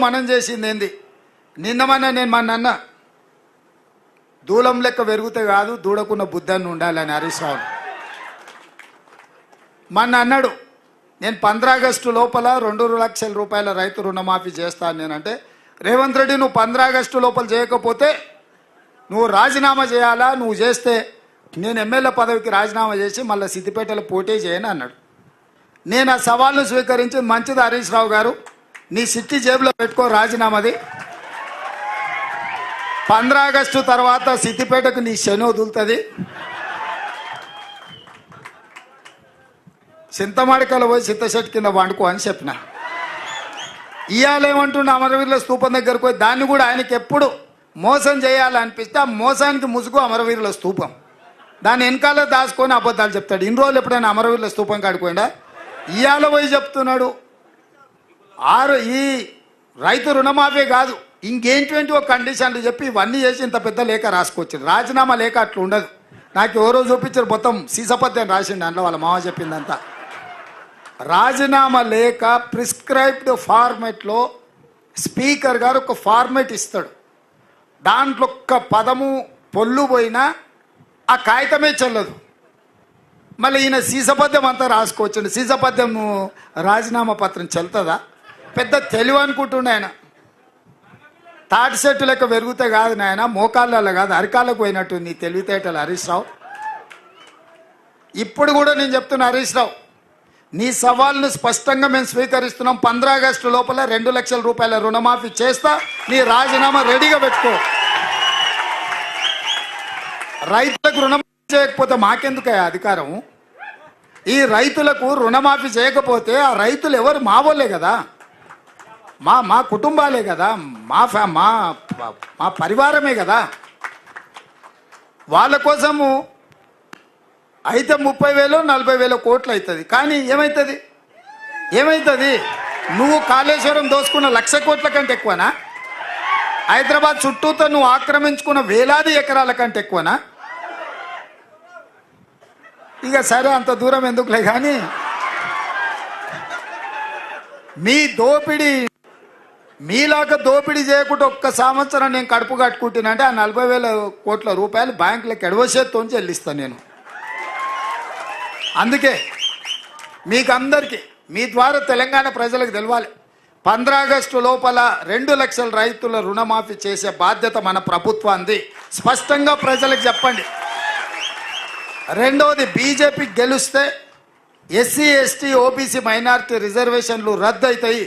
మనం చేసింది ఏంది? నిన్నమన్నా నేను మా నాన్న దూలం లెక్క పెరిగితే కాదు దూడకున్న బుద్ధాన్ని ఉండాలని హరీష్ రావు మొన్న అన్నాడు, నేను 15 ఆగస్టు లోపల 2 లక్షల రూపాయల రైతు రుణమాఫీ చేస్తాను. నేనంటే రేవంత్ రెడ్డి నువ్వు 15 ఆగస్టు లోపల చేయకపోతే నువ్వు రాజీనామా చేయాలా, నువ్వు చేస్తే నేను ఎమ్మెల్యే పదవికి రాజీనామా చేసి మళ్ళీ సిద్దిపేటలో పోటీ చేయని అన్నాడు. నేను ఆ సవాల్ను స్వీకరించి, మంచిది హరీష్ రావు గారు, నీ సిట్టి జేబులో పెట్టుకో రాజీనామాది, 15 ఆగస్టు తర్వాత సిద్దిపేటకు నీ శని వదులుతుంది, చింతమాడికలో పోయి చింతశెట్టు కింద వండుకో అని చెప్పిన. ఇవాళ ఏమంటుండే, అమరవీరుల స్తూపం దగ్గరకు పోయి దాన్ని కూడా ఆయనకి ఎప్పుడు మోసం చేయాలనిపిస్తే ఆ మోసానికి ముసుగు అమరవీరుల స్తూపం, దాన్ని వెనకాల దాచుకొని అబద్ధాలు చెప్తాడు. ఇన్ని రోజులు ఎప్పుడైనా అమరవీరుల స్తూపం కాడిపోయిందా? ఇవాళ పోయి చెప్తున్నాడు ఈ రైతు రుణమాఫీ కాదు ఇంకేంటి ఒక కండిషన్లు చెప్పి ఇవన్నీ చేసి ఇంత పెద్ద లేఖ రాసుకొచ్చింది. రాజీనామా లేఖ అట్లా ఉండదు. నాకు ఎవరో చూపించారు, మొత్తం సీసపత్యం రాసిండు అందులో, వాళ్ళ మామ చెప్పిందంతా. రాజీనామా లేఖ ప్రిస్క్రైబ్డ్ ఫార్మెట్లో స్పీకర్ గారు ఒక ఫార్మెట్ ఇస్తాడు, దాంట్లో ఒక్క పదము పొల్లు పోయినా ఆ కాగితమే చెల్లదు. మళ్ళీ ఈయన సీసపద్యం అంతా రాసుకోవచ్చండి. సీసపద్యం రాజీనామా పత్రం చెల్తుందా? పెద్ద తెలివి అనుకుంటుండే ఆయన. తాటి చెట్టు లెక్క పెరిగితే కాదు నాయన, మోకాళ్ళ కాదు అరికాళ్ళకు పోయినట్టు నీ తెలివితేటలు హరీష్ రావు. ఇప్పుడు కూడా నేను చెప్తున్నా హరీష్ రావు, నీ సవాల్ను స్పష్టంగా మేము స్వీకరిస్తున్నాం. 15 ఆగస్టు లోపల 2 లక్షల రూపాయల రుణమాఫీ చేస్తా, నీ రాజీనామా రెడీగా పెట్టుకో. రైతులకు రుణమాఫీ చేయకపోతే మాకెందుకయ్యా అధికారం? ఈ రైతులకు రుణమాఫీ చేయకపోతే ఆ రైతులు ఎవరు? మా వాళ్ళే కదా, మా కుటుంబాలే కదా, మా పరివారమే కదా. వాళ్ళ కోసము అయితే 30,000 40,000 కోట్లు అవుతుంది. కానీ ఏమవుతుంది? నువ్వు కాళేశ్వరం దోసుకున్న 1,00,000 కోట్ల కంటే ఎక్కువనా? హైదరాబాద్ చుట్టూతో నువ్వు ఆక్రమించుకున్న వేలాది ఎకరాల కంటే ఎక్కువనా? ఇక సరే, అంత దూరం ఎందుకులే. కానీ మీ దోపిడీ, మీలాగా దోపిడీ చేయకుండా ఒక్క సంవత్సరం నేను కడుపు కట్టుకుంటున్నానంటే ఆ 40,000 కోట్ల రూపాయలు బ్యాంకులకు ఎడవసేత్తో చెల్లిస్తాను నేను. అందుకే మీకు అందరికీ మీ ద్వారా తెలంగాణ ప్రజలకు తెలవాలి, 15 ఆగస్టు లోపల 2 లక్షల రైతుల రుణమాఫీ చేసే బాధ్యత మన ప్రభుత్వాన్ని స్పష్టంగా ప్రజలకు చెప్పండి. రెండవది, బీజేపీ గెలిస్తే ఎస్సీ ఎస్టీ ఓబీసీ మైనారిటీ రిజర్వేషన్లు రద్దు అవుతాయి.